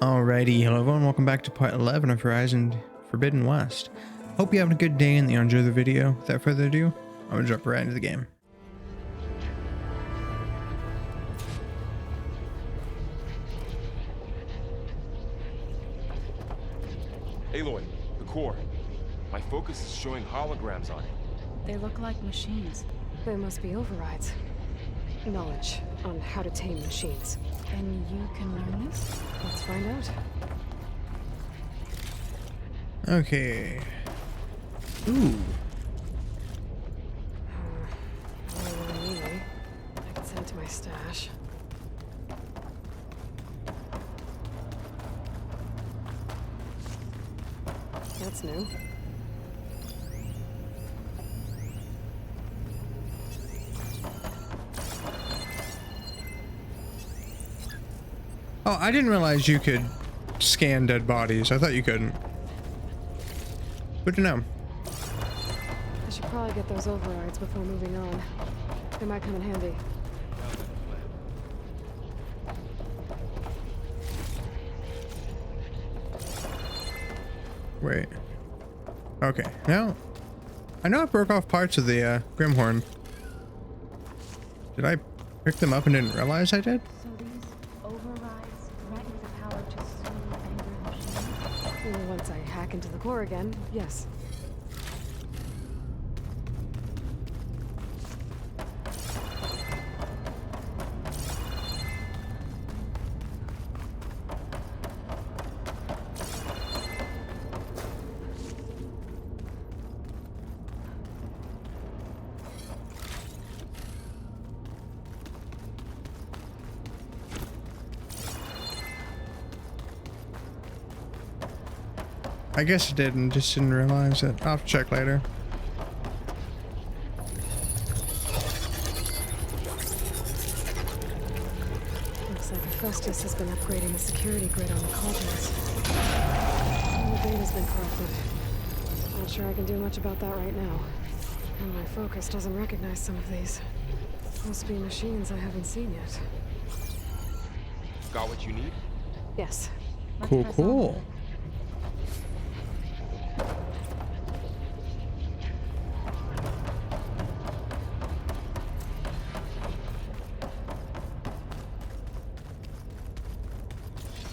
Alrighty, hello everyone, welcome back to part 11 of Horizon Forbidden West. Hope you having a good day and that you enjoy the video. Without further ado, I'm gonna jump right into the game. Aloy, the core. My focus is showing holograms on it. They look like machines. They must be overrides. Knowledge on how to tame machines. And you can learn this? Let's find out. Okay. Ooh. Really, I can send it to my stash. That's new. Oh, I didn't realize you could scan dead bodies. I thought you couldn't. Good to know. I should probably get those overrides before moving on. They might come in handy. Wait. Okay, now I know I broke off parts of the Grimhorn. Did I pick them up and didn't realize I did? So these overrides grant you the power to soothe angry machines? Once I hack into the core again, yes. I guess it did and just didn't realize it. I'll have to check later. Looks like Hephaestus has been upgrading the security grid on the cauldrons. Some of the data's been corrupted. Not sure I can do much about that right now. And my focus doesn't recognize some of these. Must be machines I haven't seen yet. Got what you need? Yes. Let's Cool, press on. cool.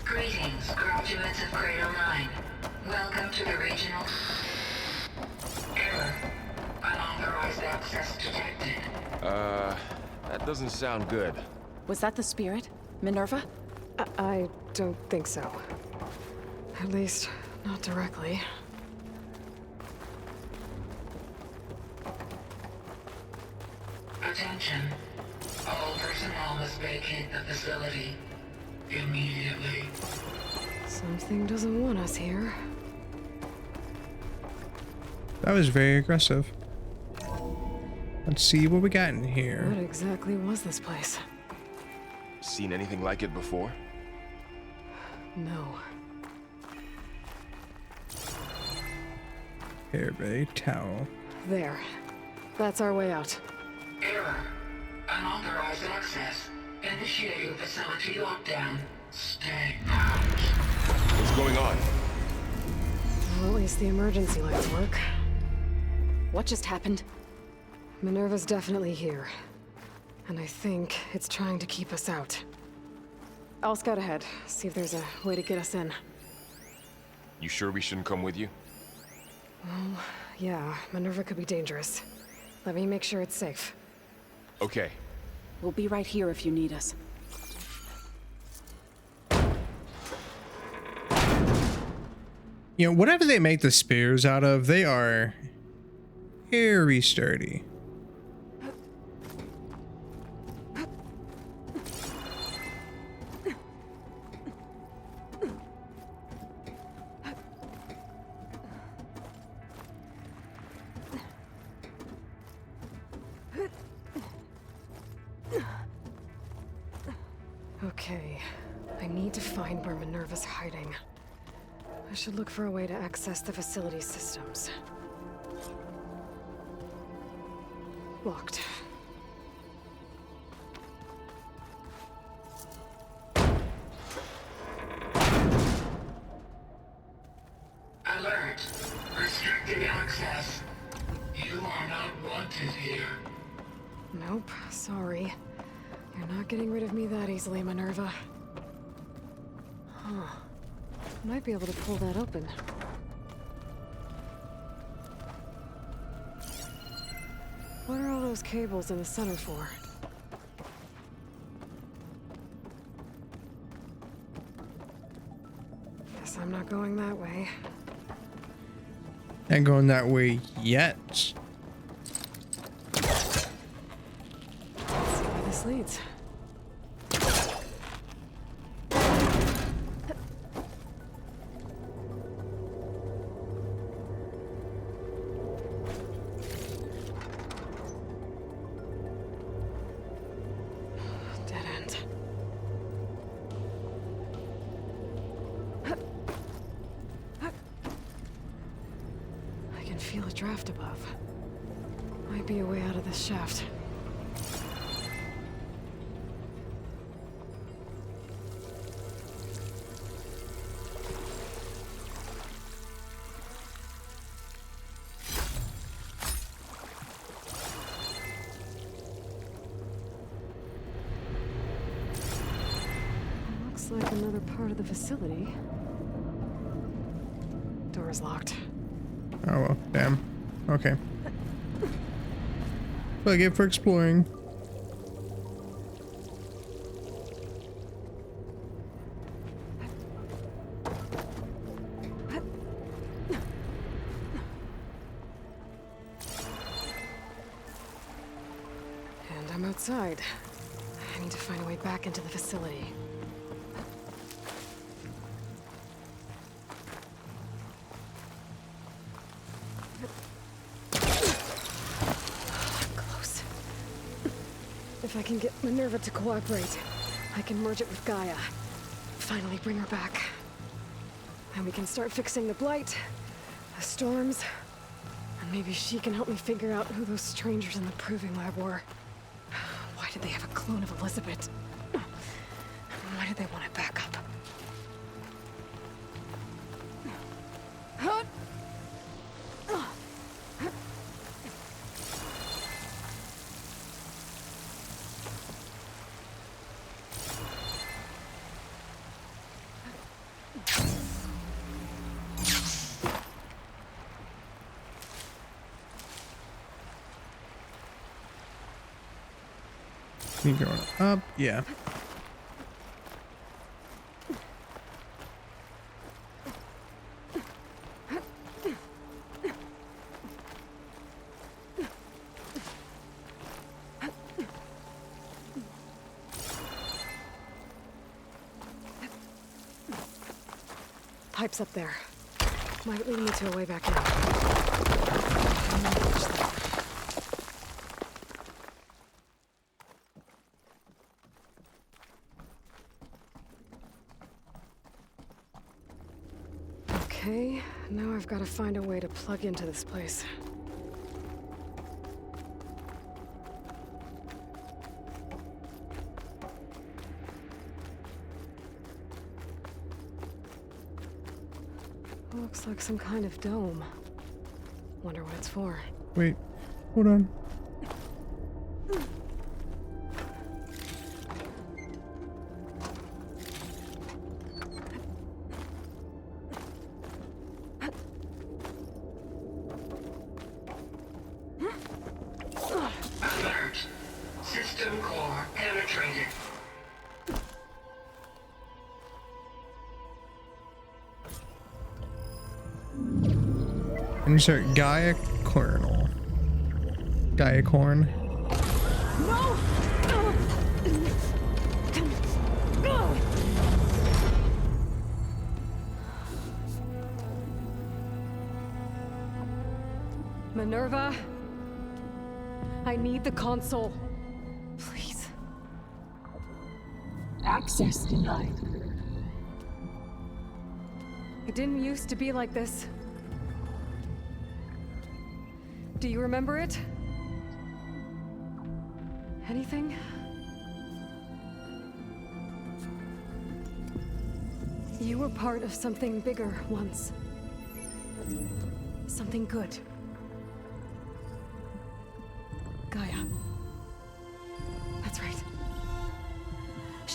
Greetings, graduates of Cradle 9. Welcome to the regional... Error. Unauthorized access detected. That doesn't sound good. Was that the spirit? Minerva? I don't think so. At least, not directly. Attention. All personnel must vacate the facility. Immediately. Something doesn't want us here. That was very aggressive. Let's see what we got in What here. exactly was this place? Seen anything like it before? No. Airbay towel. There. That's our way out. Error. Unauthorized access. Initiating facility lockdown. Stay out. What's going on? Well, at least the emergency lights work. What just happened? Minerva's definitely here. And I think it's trying to keep us out. I'll scout ahead, see if there's a way to get us in. You sure we shouldn't come with you? Yeah, Minerva could be dangerous. Let me make sure it's safe. Okay. We'll be right here if you need us. You know, whatever they make the spears out of, they are very sturdy. Okay, I need to find where Minerva's hiding. I should look for a way to access the facility systems. Locked. Nope, sorry. You're not getting rid of me that easily, Minerva. Huh. Might be able to pull that open. What are all those cables in the center for? Guess I'm not going that way. Not going that way yet. Let's see where this leads. Dead end. I can feel a draft above. Might be a way out of this shaft. Looks like another part of the facility. Door's locked. Oh well, damn. Okay. Well, I get for exploring. And I'm outside. I need to find a way back into the facility. Close. If I can get Minerva to cooperate, I can merge it with Gaia. Finally bring her back. And we can start fixing the blight, the storms, and maybe she can help me figure out who those strangers in the proving lab were. Why did they have a clone of Elizabeth? Why did they want it back up? Me going up, yeah. Pipe's up there. Might lead me to a way back in. I'm gonna push that. Okay, now I've got to find a way to plug into this place. Looks like some kind of dome. Wonder what it's for. Wait, hold on. Alert. System core penetrated. Insert Gaia kernel. Gaia corn. No! Minerva, I need the console. Please. Access denied. It didn't used to be like this. Do you remember it? Anything? You were part of something bigger once. Something good. Gaia.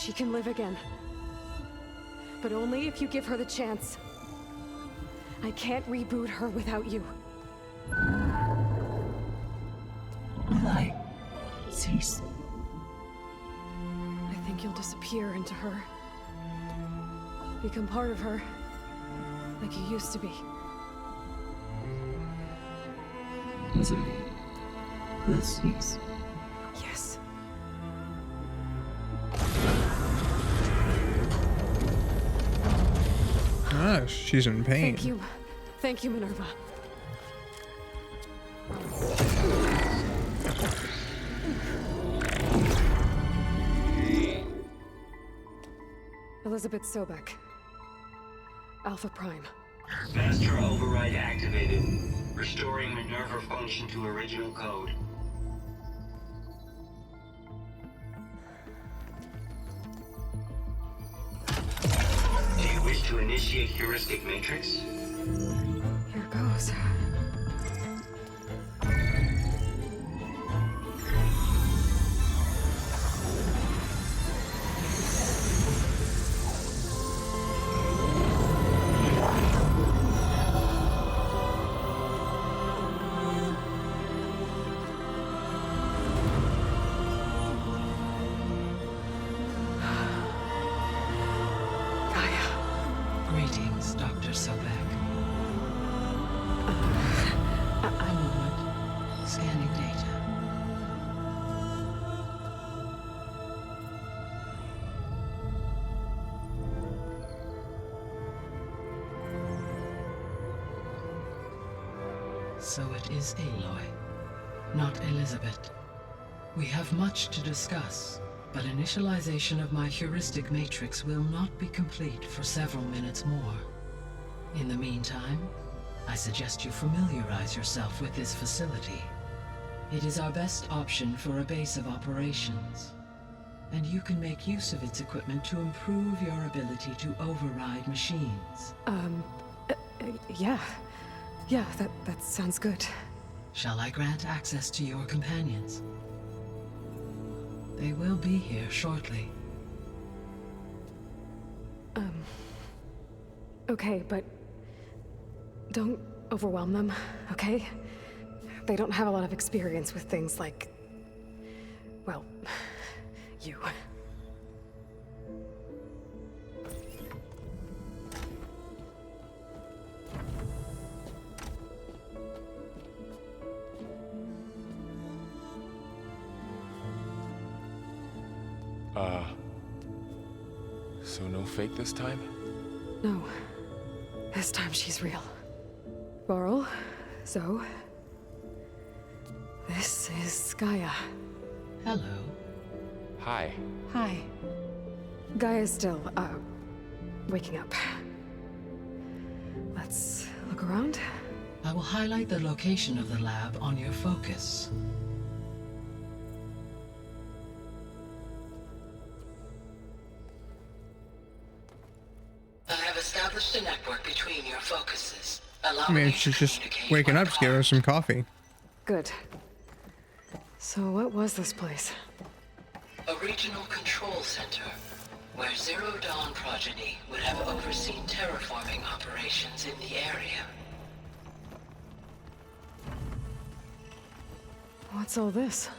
She can live again. But only if you give her the chance. I can't reboot her without you. Why? Cease. I think you'll disappear into her. Become part of her. Like you used to be. Desiree. This is. Yes. Ah, she's in pain. Thank you. Thank you, Minerva. Elizabeth Sobek. Alpha Prime. Master override activated. Restoring Minerva function to original code. Do you wish to initiate heuristic matrix? Here goes. Greetings, Dr. Sobek. A moment. Scanning data. So it is Aloy, not Elizabeth. We have much to discuss, but initialization of my heuristic matrix will not be complete for several minutes more. In the meantime, I suggest you familiarize yourself with this facility. It is our best option for a base of operations, and you can make use of its equipment to improve your ability to override machines. Yeah. Yeah, that sounds good. Shall I grant access to your companions? They will be here shortly. Okay, but don't overwhelm them, okay? They don't have a lot of experience with things like, well, you. So no fake this time? No. This time she's real. Laurel, Zoe. This is Gaia. Hello. Hi. Hi. Gaia's still, waking up. Let's look around. I will highlight the location of the lab on your focus. I have established a network between your focuses. I mean, she's just waking up to give her some coffee. Good. So what was this place? A regional control center, where Zero Dawn progeny would have overseen terraforming operations in the area. What's all this?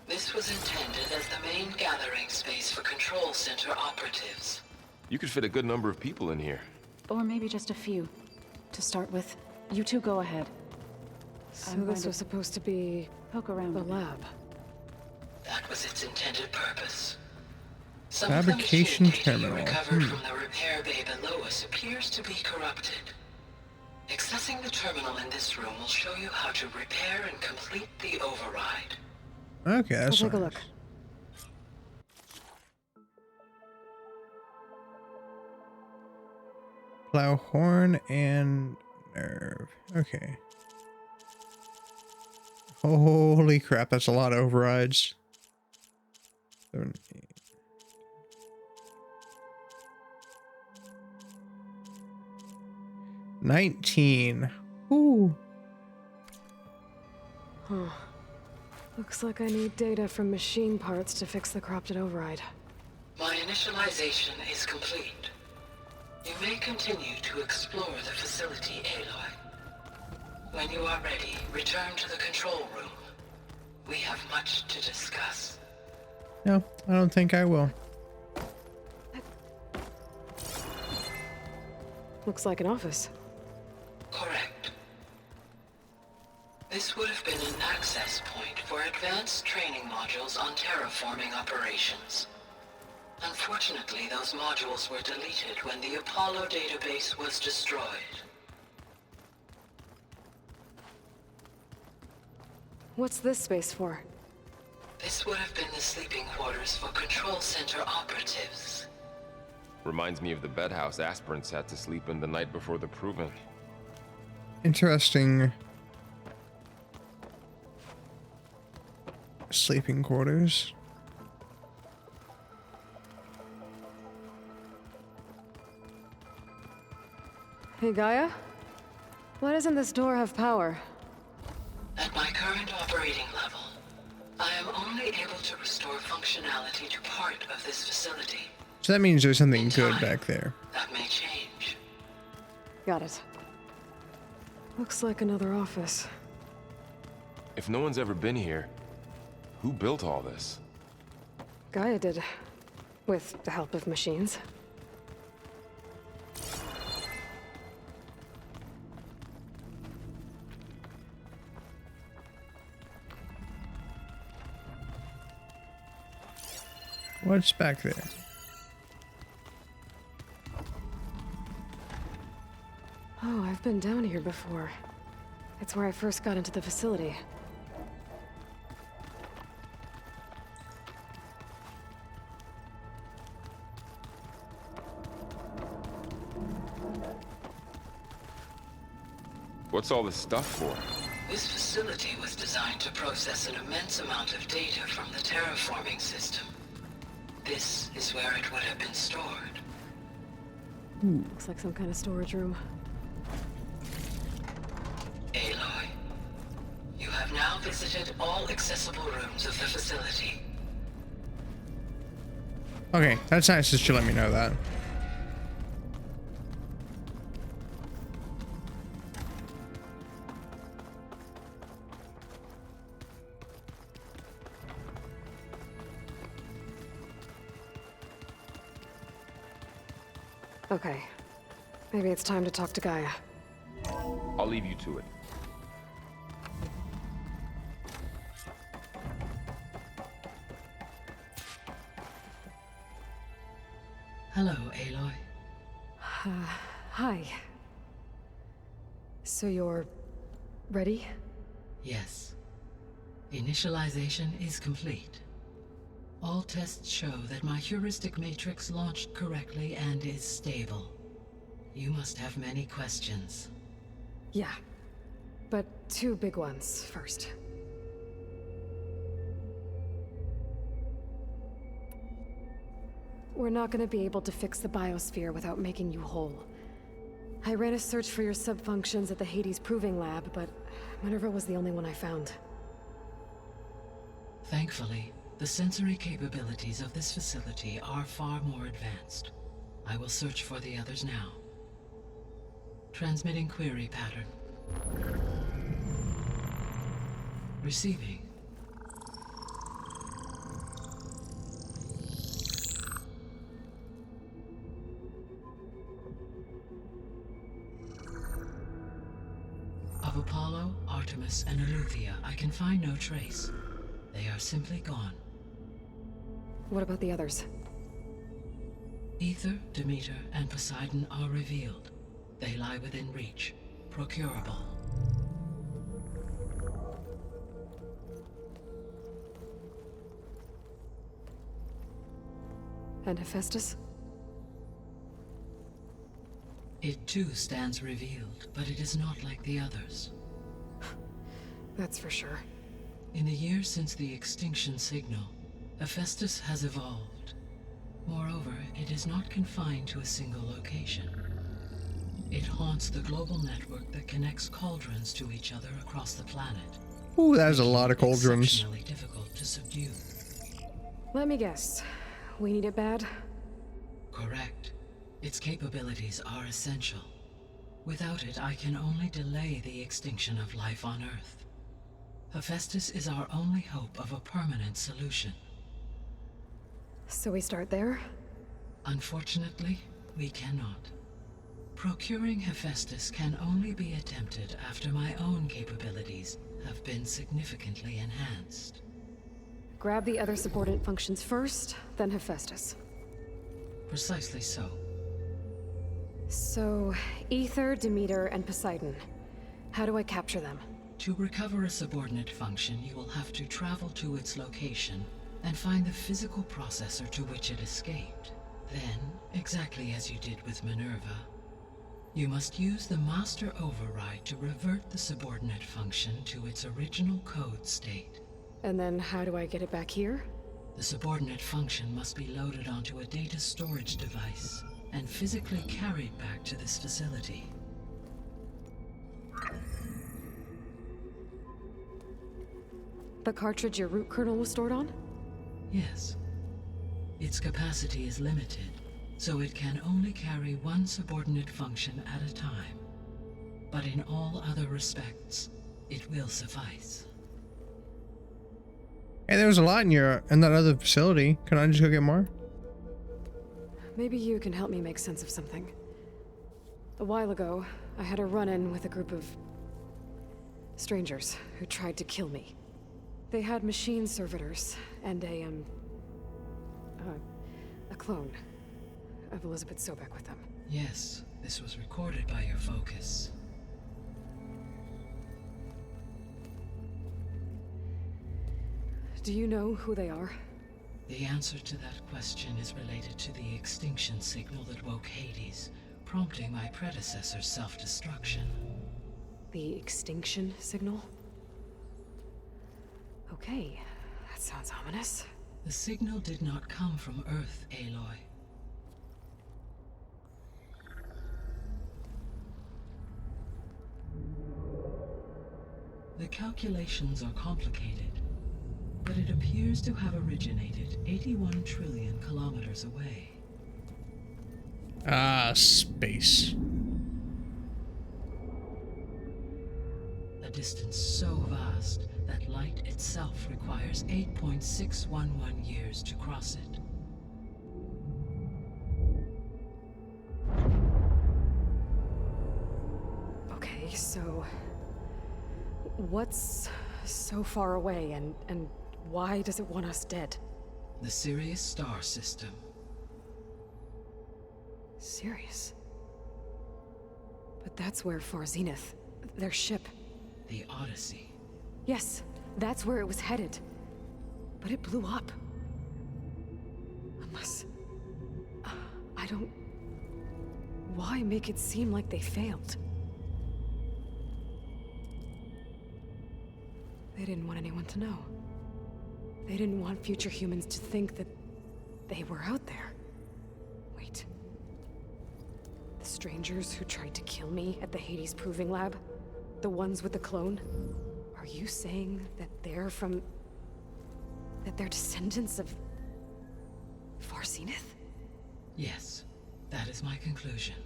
This was intended as the main gathering space for control center operatives. You could fit a good number of people in here. Or maybe just a few. To start with, you two go ahead. So I'm going this to was supposed to be poke around the a bit. lab. That was its intended purpose. Some Fabrication of the machine data terminal. you recovered from the repair bay below us appears to be corrupted. Accessing the terminal in this room will show you how to repair and complete the override. Okay, I'll that's take a nice. look. Plow horn and nerve. Okay. Holy crap, that's a lot of overrides. 7, 8. $19. Ooh. Huh. Looks like I need data from machine parts to fix the corrupted override. My Initialization is complete. You may continue to explore the facility, Aloy. When you are ready, return to the control room. We have much to discuss. No, I don't think I will. Looks like an office. Correct. This would have been an access point for advanced training modules on terraforming operations. Unfortunately, those modules were deleted when the Apollo database was destroyed. What's this space for? This would have been the sleeping quarters for control center operatives. Reminds me of the bedhouse aspirants had to sleep in the night before the proving. Interesting. Sleeping quarters. Hey, Gaia? Why doesn't this door have power? At my current operating level, I am only able to restore functionality to part of this facility. So that means there's something In good time, back there. That may change. Got it. Looks like another office. If no one's ever been here, who built all this? Gaia did. With the help of machines. What's back there? Oh, I've been down here before. It's where I first got into the facility. What's all this stuff for? This facility was designed to process an immense amount of data from the terraforming system. This is where it would have been stored. Looks like some kind of storage room. Aloy, you have now visited all accessible rooms of the facility. Okay, that's nice that you let me know that. Okay. Maybe it's time to talk to Gaia. I'll leave you to it. Hello, Aloy. Hi. So you're... ready? Yes. Initialization is complete. All tests show that my heuristic matrix launched correctly and is stable. You must have many questions. Yeah. But two big ones first. We're not gonna be able to fix the biosphere without making you whole. I ran a search for your subfunctions at the Hades Proving Lab, but Minerva was the only one I found. Thankfully, the sensory capabilities of this facility are far more advanced. I will search for the others now. Transmitting query pattern. Receiving. Of Apollo, Artemis, and Eleuthia, I can find no trace. They are simply gone. What about the others? Ether, Demeter, and Poseidon are revealed. They lie within reach, procurable. And Hephaestus? It too stands revealed, but it is not like the others. That's for sure. In the years since the extinction signal, Hephaestus has evolved. Moreover, it is not confined to a single location. It haunts the global network that connects cauldrons to each other across the planet. Ooh, that is a lot of cauldrons. Exceptionally difficult to subdue. Let me guess. We need it bad? Correct. Its capabilities are essential. Without it, I can only delay the extinction of life on Earth. Hephaestus is our only hope of a permanent solution. So we start there? Unfortunately, we cannot. Procuring Hephaestus can only be attempted after my own capabilities have been significantly enhanced. Grab the other subordinate functions first, then Hephaestus. Precisely so. So, Ether, Demeter, and Poseidon. How do I capture them? To recover a subordinate function, you will have to travel to its location and find the physical processor to which it escaped. Then, exactly as you did with Minerva, you must use the master override to revert the subordinate function to its original code state. And then how do I get it back here? The subordinate function must be loaded onto a data storage device and physically carried back to this facility. The cartridge your root kernel was stored on? Yes. Its capacity is limited, so it can only carry one subordinate function at a time. But in all other respects, it will suffice. Hey, there was a lot in that other facility. Can I just go get more? Maybe you can help me make sense of something. A while ago, I had a run-in with a group of strangers who tried to kill me. They had machine servitors and a clone of Elizabeth Sobek with them. Yes, this was recorded by your focus. Do you know who they are? The answer to that question is related to the extinction signal that woke Hades, prompting my predecessor's self-destruction. The extinction signal? Okay, that sounds ominous. The signal did not come from Earth, Aloy. The calculations are complicated, but it appears to have originated 81 trillion kilometers away. Ah, space. A distance so vast that light itself requires 8.611 years to cross it. Okay, so what's so far away and why does it want us dead? The Sirius star system. Sirius? But that's where Far Zenith, their ship. The Odyssey. Yes, that's where it was headed. But it blew up. Unless... I don't... Why make it seem like they failed? They didn't want anyone to know. They didn't want future humans to think that they were out there. Wait. The strangers who tried to kill me at the Hades Proving Lab? The ones with the clone? Are you saying that they're from... that they're descendants of... Far Zenith? Yes, that is my conclusion.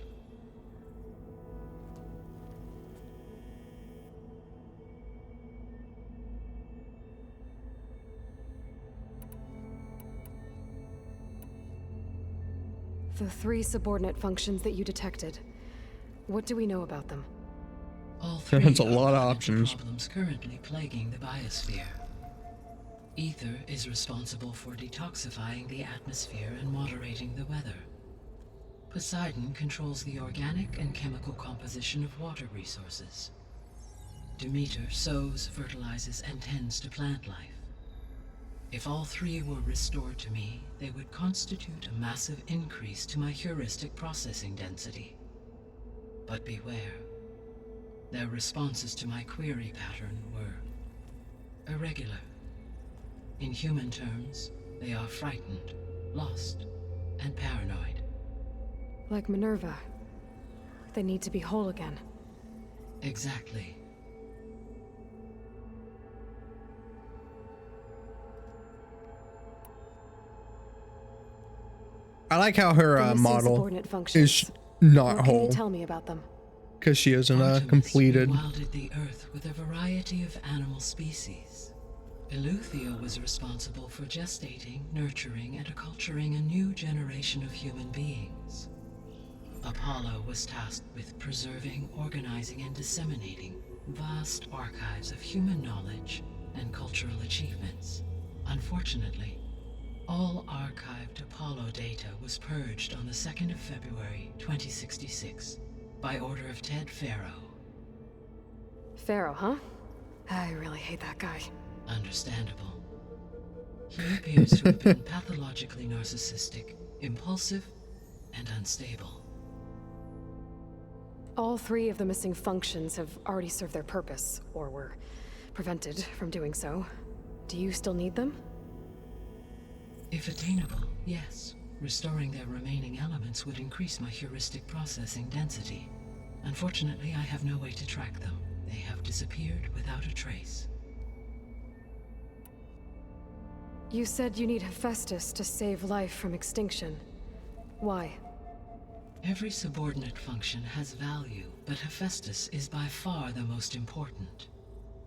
The 3 subordinate functions that you detected. What do we know about them? All 3 That's a are lot of one options. the problems currently plaguing the biosphere. Ether is responsible for detoxifying the atmosphere and moderating the weather. Poseidon controls the organic and chemical composition of water resources. Demeter sows, fertilizes, and tends to plant life. If all 3 were restored to me, they would constitute a massive increase to my heuristic processing density. But beware. Their responses to my query pattern were irregular. In human terms, they are frightened, lost, and paranoid. Like Minerva. They need to be whole again. Exactly. I like how her The missing model subordinate functions. is not What can you whole tell me about them? because she isn't Artemis completed. rewilded the Earth with a variety of animal species. Eleuthia was responsible for gestating, nurturing, and acculturating a new generation of human beings. Apollo was tasked with preserving, organizing, and disseminating vast archives of human knowledge and cultural achievements. Unfortunately, all archived Apollo data was purged on the 2nd of February, 2066, by order of Ted Farrow. Pharaoh, huh? I really hate that guy. Understandable. He appears to have been pathologically narcissistic, impulsive, and unstable. All 3 of the missing functions have already served their purpose, or were prevented from doing so. Do you still need them? If attainable, yes. Restoring their remaining elements would increase my heuristic processing density. Unfortunately, I have no way to track them. They have disappeared without a trace. You said you need Hephaestus to save life from extinction. Why? Every subordinate function has value, but Hephaestus is by far the most important.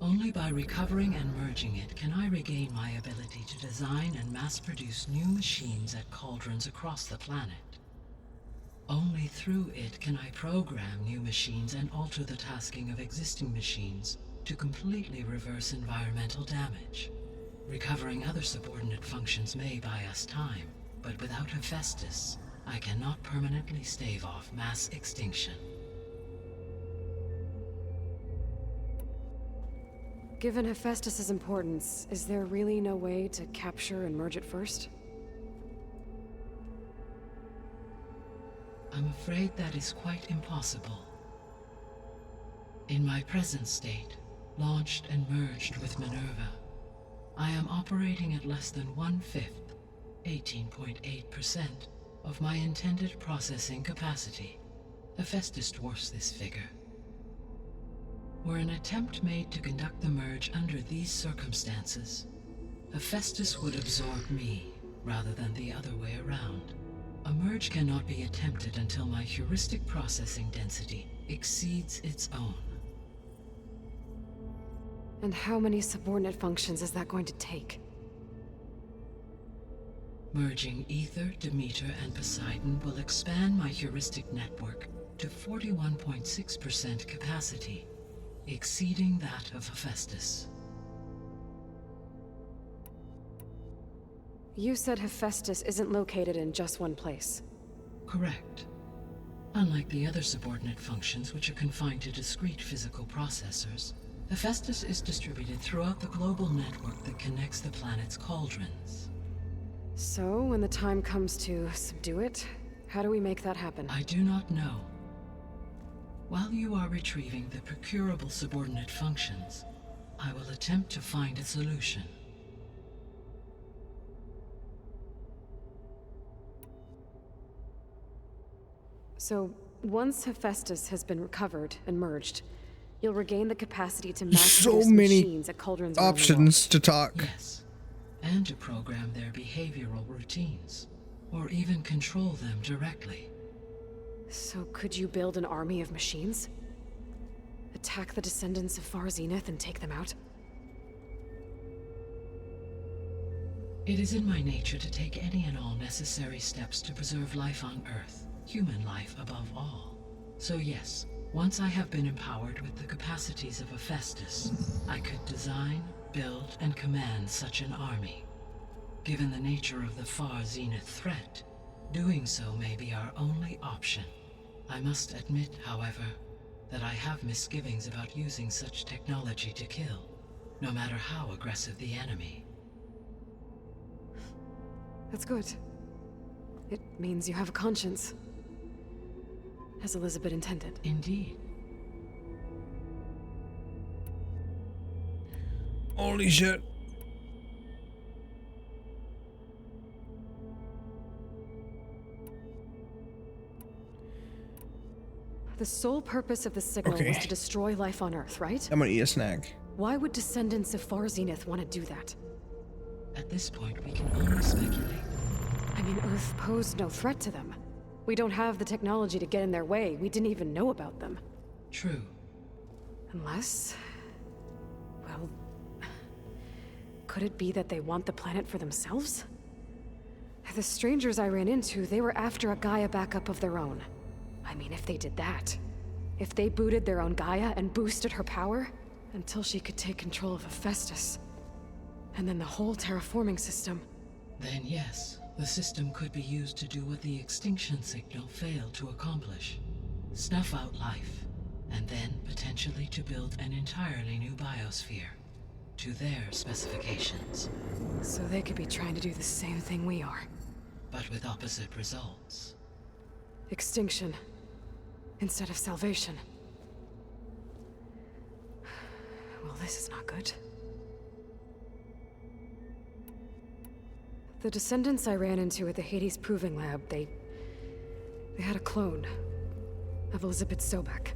Only by recovering and merging it can I regain my ability to design and mass-produce new machines at cauldrons across the planet. Only through it can I program new machines and alter the tasking of existing machines to completely reverse environmental damage. Recovering other subordinate functions may buy us time, but without Hephaestus, I cannot permanently stave off mass extinction. Given Hephaestus's importance, is there really no way to capture and merge it first? I'm afraid that is quite impossible. In my present state, launched and merged with Minerva, I am operating at less than 1/5, 18.8%, of my intended processing capacity. Hephaestus dwarfs this figure. Were an attempt made to conduct the merge under these circumstances, Hephaestus would absorb me rather than the other way around. A merge cannot be attempted until my heuristic processing density exceeds its own. And how many subordinate functions is that going to take? Merging Ether, Demeter, and Poseidon will expand my heuristic network to 41.6% capacity, exceeding that of Hephaestus. You said Hephaestus isn't located in just one place. Correct. Unlike the other subordinate functions, which are confined to discrete physical processors, Hephaestus is distributed throughout the global network that connects the planet's cauldrons. So, when the time comes to subdue it, how do we make that happen? I do not know. While you are retrieving the procurable subordinate functions, I will attempt to find a solution. So, once Hephaestus has been recovered and merged, you'll regain the capacity to mass So produce many machines at cauldrons around the options to talk. Yes, and to program their behavioral routines, or even control them directly. world. So could you build an army of machines? Attack the descendants of Far Zenith and take them out? It is in my nature to take any and all necessary steps to preserve life on Earth, human life above all. So yes, once I have been empowered with the capacities of Hephaestus, I could design, build, and command such an army. Given the nature of the Far Zenith threat, doing so may be our only option. I must admit, however, that I have misgivings about using such technology to kill, no matter how aggressive the enemy. That's good. It means you have a conscience. As Elizabeth intended. Indeed. Holy shit. The sole purpose of the signal was Okay. to destroy life on Earth, right? I'm gonna eat a snack. Why would descendants of Far Zenith want to do that? At this point, we can only speculate. I mean, Earth posed no threat to them. We don't have the technology to get in their way. We didn't even know about them. True. Unless... well... could it be that they want the planet for themselves? The strangers I ran into, they were after a Gaia backup of their own. I mean, if they did that... if they booted their own Gaia and boosted her power, until she could take control of Hephaestus. And then the whole terraforming system. Then yes, the system could be used to do what the extinction signal failed to accomplish. Snuff out life, and then potentially to build an entirely new biosphere. To their specifications. So they could be trying to do the same thing we are. But with opposite results. Extinction. Instead of salvation. Well, this is not good. The descendants I ran into at the Hades Proving Lab, they had a clone of Elizabeth Sobek.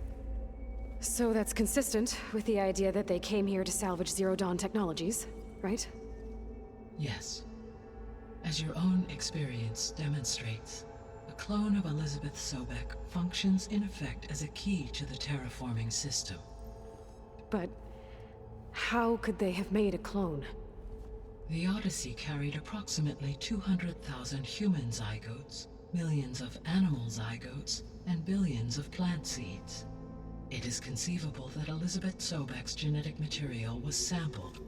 So that's consistent with the idea that they came here to salvage Zero Dawn technologies, right? Yes. As your own experience demonstrates, a clone of Elizabeth Sobek functions in effect as a key to the terraforming system. But how could they have made a clone? The Odyssey carried approximately 200,000 human zygotes, millions of animal zygotes, and billions of plant seeds. It is conceivable that Elizabeth Sobek's genetic material was sampled,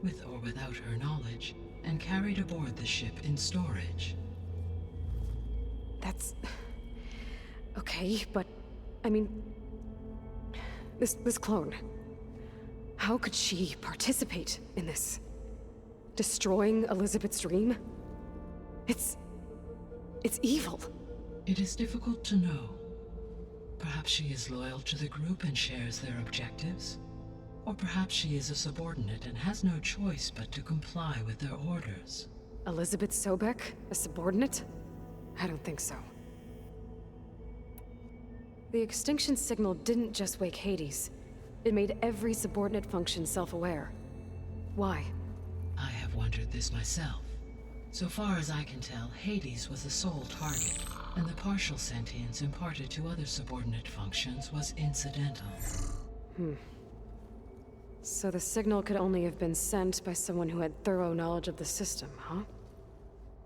with or without her knowledge, and carried aboard the ship in storage. That's... okay, but... I mean... This clone... how could she participate in this? Destroying Elizabeth's dream? It's evil. It is difficult to know. Perhaps she is loyal to the group and shares their objectives. Or perhaps she is a subordinate and has no choice but to comply with their orders. Elizabeth Sobek? A subordinate? I don't think so. The extinction signal didn't just wake Hades. It made every subordinate function self-aware. Why? I have wondered this myself. So far as I can tell, Hades was the sole target, and the partial sentience imparted to other subordinate functions was incidental. So the signal could only have been sent by someone who had thorough knowledge of the system, huh?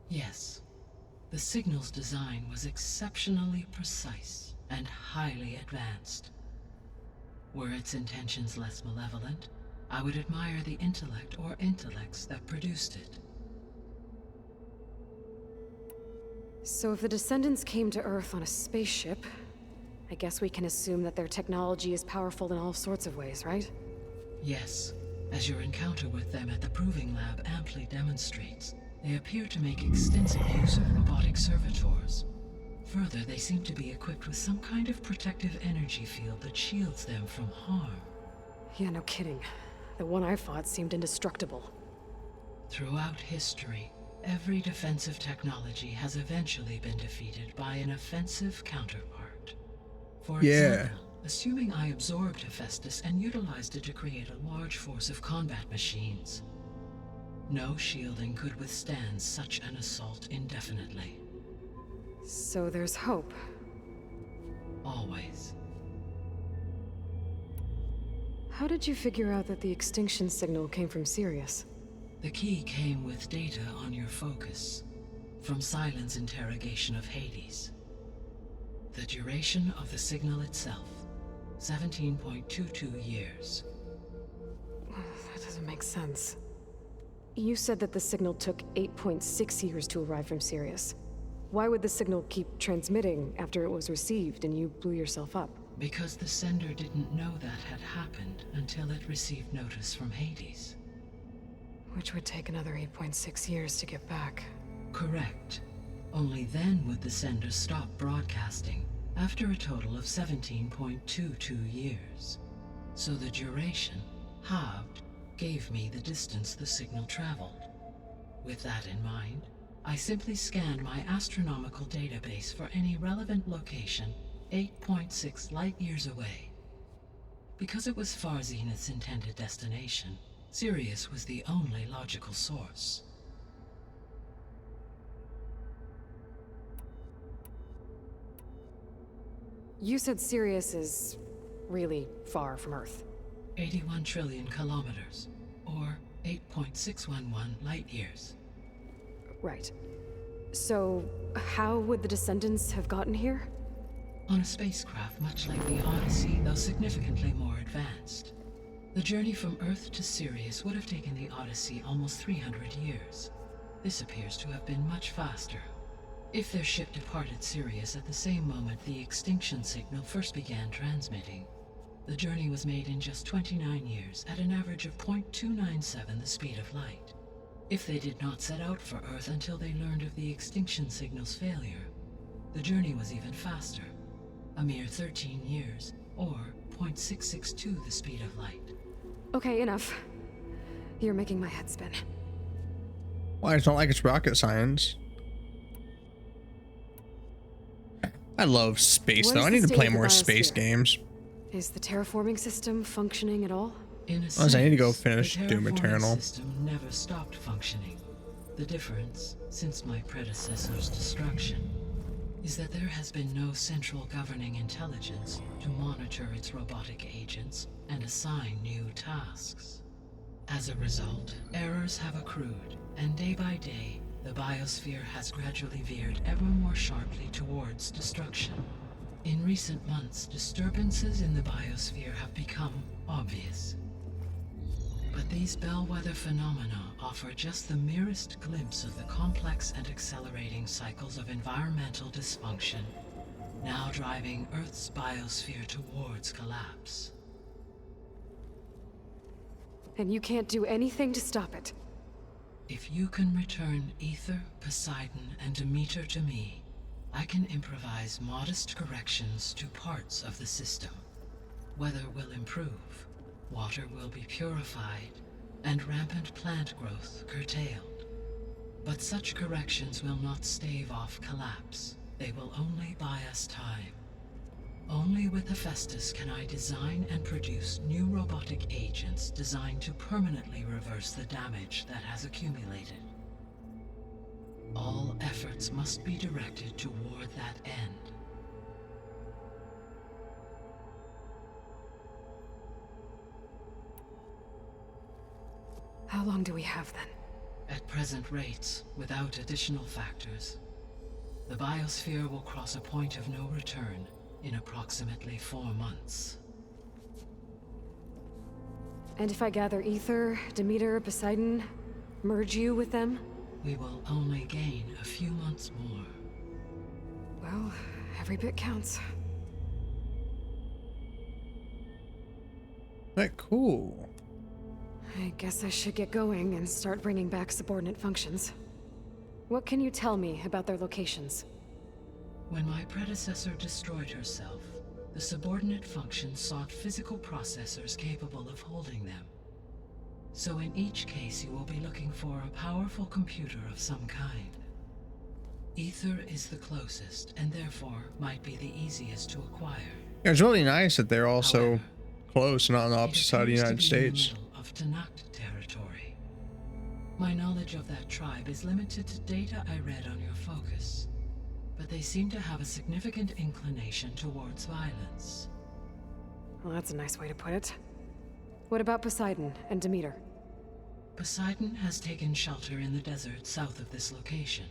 Yes. The signal's design was exceptionally precise and highly advanced. Were its intentions less malevolent, I would admire the intellect or intellects that produced it. So if the descendants came to Earth on a spaceship, I guess we can assume that their technology is powerful in all sorts of ways, right? Yes, as your encounter with them at the Proving Lab amply demonstrates, they appear to make extensive use of robotic servitors. Further, they seem to be equipped with some kind of protective energy field that shields them from harm. Yeah, no kidding. The one I fought seemed indestructible. Throughout history, every defensive technology has eventually been defeated by an offensive counterpart. For example, assuming I absorbed Hephaestus and utilized it to create a large force of combat machines. No shielding could withstand such an assault indefinitely. So there's hope. Always. How did you figure out that the extinction signal came from Sirius? The key came with data on your focus, from Silent's interrogation of Hades. The duration of the signal itself, 17.22 years. That doesn't make sense. You said that the signal took 8.6 years to arrive from Sirius. Why would the signal keep transmitting after it was received and you blew yourself up? Because the sender didn't know that had happened until it received notice from Hades. Which would take another 8.6 years to get back. Correct. Only then would the sender stop broadcasting, after a total of 17.22 years. So the duration, halved, gave me the distance the signal traveled. With that in mind, I simply scanned my astronomical database for any relevant location 8.6 light-years away. Because it was far Zenith's intended destination, Sirius was the only logical source. You said Sirius is really far from Earth. 81 trillion kilometers, or 8.611 light years. Right. So, how would the descendants have gotten here? On a spacecraft much like the Odyssey, though significantly more advanced. The journey from Earth to Sirius would have taken the Odyssey almost 300 years. This appears to have been much faster. If their ship departed Sirius at the same moment the extinction signal first began transmitting, the journey was made in just 29 years at an average of 0.297 the speed of light. If they did not set out for Earth until they learned of the extinction signal's failure, the journey was even faster, a mere 13 years, or 0.662 the speed of light. Okay, enough. You're making my head spin. Why? It's not like it's rocket science. I love space, What though. is I the need to state play of the more space biosphere? games. Is the terraforming system functioning at all? In a Unless I need to go sense, finish the Doom terraforming Eternal. system never stopped functioning. The difference, since my predecessor's destruction, is that there has been no central governing intelligence to monitor its robotic agents and assign new tasks. As a result, errors have accrued, and day by day, the biosphere has gradually veered ever more sharply towards destruction. In recent months, disturbances in the biosphere have become obvious. But these bellwether phenomena offer just the merest glimpse of the complex and accelerating cycles of environmental dysfunction, now driving Earth's biosphere towards collapse. And you can't do anything to stop it. If you can return Ether, Poseidon, and Demeter to me, I can improvise modest corrections to parts of the system. Weather will improve, water will be purified, and rampant plant growth curtailed. But such corrections will not stave off collapse. They will only buy us time. Only with Hephaestus can I design and produce new robotic agents designed to permanently reverse the damage that has accumulated. All efforts must be directed toward that end. How long do we have then? At present rates, without additional factors, the biosphere will cross a point of no return in approximately 4 months. And if I gather Ether, Demeter, Poseidon, merge you with them? We will only gain a few months more. Well, every bit counts. That cool. I guess I should get going and start bringing back subordinate functions. What can you tell me about their locations? When my predecessor destroyed herself, the subordinate functions sought physical processors capable of holding them. So in each case you will be looking for a powerful computer of some kind. Ether is the closest, and therefore might be the easiest to acquire. Yeah, it's really nice that they're also However, close and on the it opposite side of the appears to United be States. in the middle of Tanakh territory. My knowledge of that tribe is limited to data I read on your focus, but they seem to have a significant inclination towards violence. Well, that's a nice way to put it. What about Poseidon and Demeter? Poseidon has taken shelter in the desert south of this location.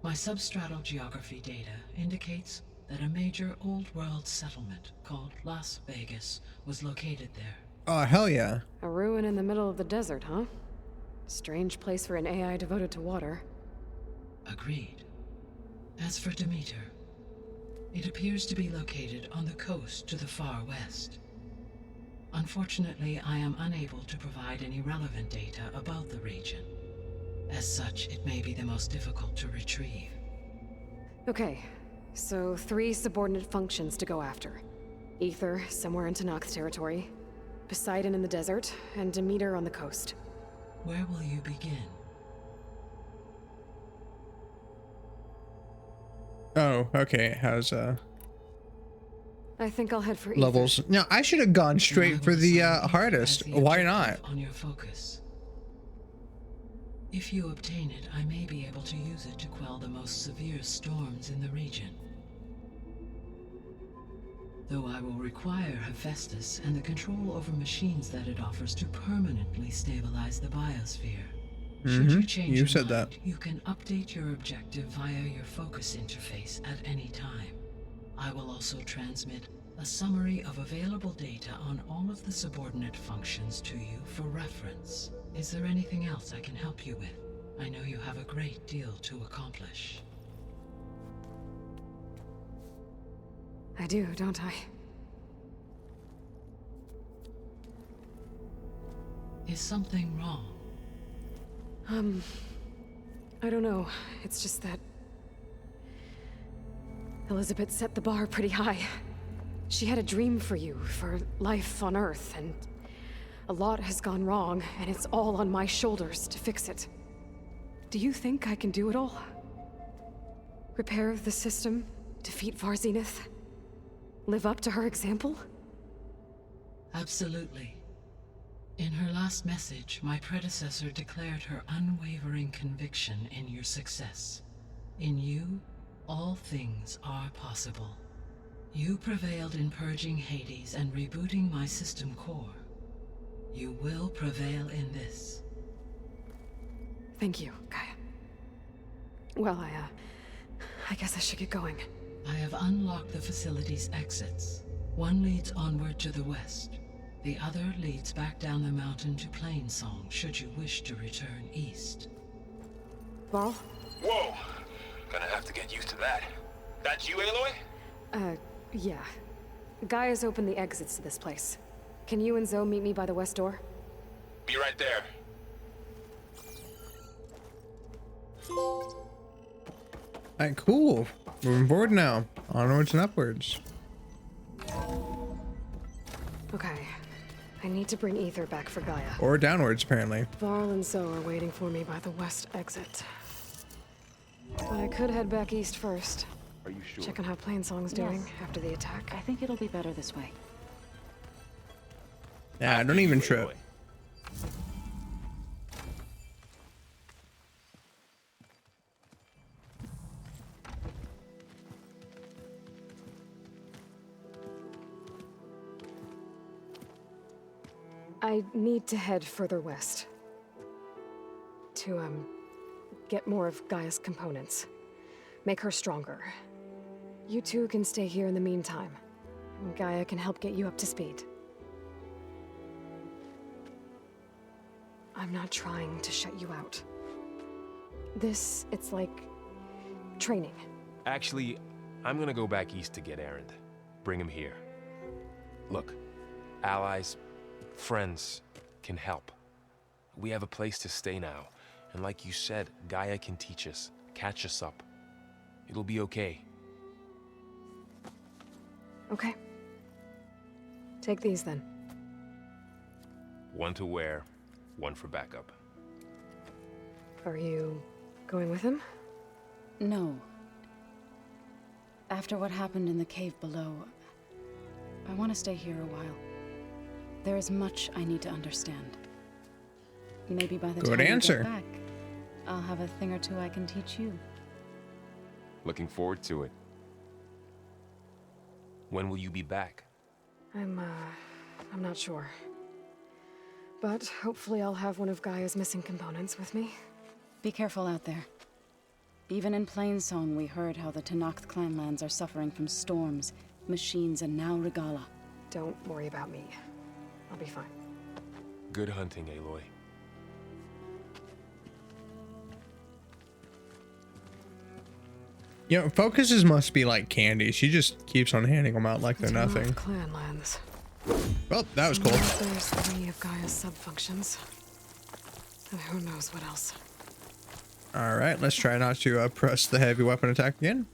My substratal geography data indicates that a major old-world settlement called Las Vegas was located there. Oh, hell yeah. A ruin in the middle of the desert, huh? Strange place for an AI devoted to water. Agreed. As for Demeter, it appears to be located on the coast to the far west. Unfortunately, I am unable to provide any relevant data about the region. As such, it may be the most difficult to retrieve. Okay, so 3 subordinate functions to go after. Ether, somewhere in Tanakh territory. Poseidon in the desert, and Demeter on the coast. Where will you begin? Oh, okay. How's I think I'll head for Ether. levels? No, I should have gone I straight will for the assign Ether hardest. as the Why objective not? On your focus. If you obtain it, I may be able to use it to quell the most severe storms in the region. though I will require Hephaestus and the control over machines that it offers to permanently stabilize the biosphere. Should you change You your said mind, that. you can update your objective via your focus interface at any time. I will also transmit a summary of available data on all of the subordinate functions to you for reference. Is there anything else I can help you with? I know you have a great deal to accomplish. I do, don't I? Is something wrong? I don't know. It's just that Elizabeth set the bar pretty high. She had a dream for you, for life on Earth, and a lot has gone wrong, and it's all on my shoulders to fix it. Do you think I can do it all? Repair the system, defeat Varzenith, live up to her example? Absolutely. In her last message, my predecessor declared her unwavering conviction in your success. In you, all things are possible. You prevailed in purging Hades and rebooting my system core. You will prevail in this. Thank you, Gaia. Well, I guess I should get going. I have unlocked the facility's exits. One leads onward to the west. The other leads back down the mountain to Plainsong, should you wish to return east. Varl? Whoa! Gonna have to get used to that. That's you, Aloy? Yeah. Gaia's opened the exits to this place. Can you and Zoe meet me by the west door? Be right there. Alright, cool. Moving forward now. Onwards and upwards. Okay. I need to bring Ether back for Gaia. Or downwards, apparently. Varl and Zoe are waiting for me by the west exit. But I could head back east first. Are you sure? Check on how Plainsong's doing after the attack. I think it'll be better this way. Yeah, don't even trip. I need to head further west. To, get more of Gaia's components. Make her stronger. You two can stay here in the meantime. Gaia can help get you up to speed. I'm not trying to shut you out. It's like training. Actually, I'm gonna go back east to get Erend. Bring him here. Look, allies, friends can help. We have a place to stay now, and like you said, Gaia can teach us, catch us up. It'll be okay. Okay. Take these then. One to wear, one for backup. Are you going with him? No. After what happened in the cave below, I want to stay here a while. There is much I need to understand. Maybe by the Good time answer. we get back, I'll have a thing or two I can teach you. Looking forward to it. When will you be back? I'm not sure. But hopefully I'll have one of Gaia's missing components with me. Be careful out there. Even in Plainsong, we heard how the Tenakth clanlands are suffering from storms, machines, and now Regala. Don't worry about me. I'll be fine. Good hunting, Aloy. You know, focuses must be like candy. She just keeps on handing them out like they're Tenakth nothing. clanlands. Well, that was cool. There's 3 of Gaia's sub-functions. And who knows what else. Alright, let's try not to press the heavy weapon attack again.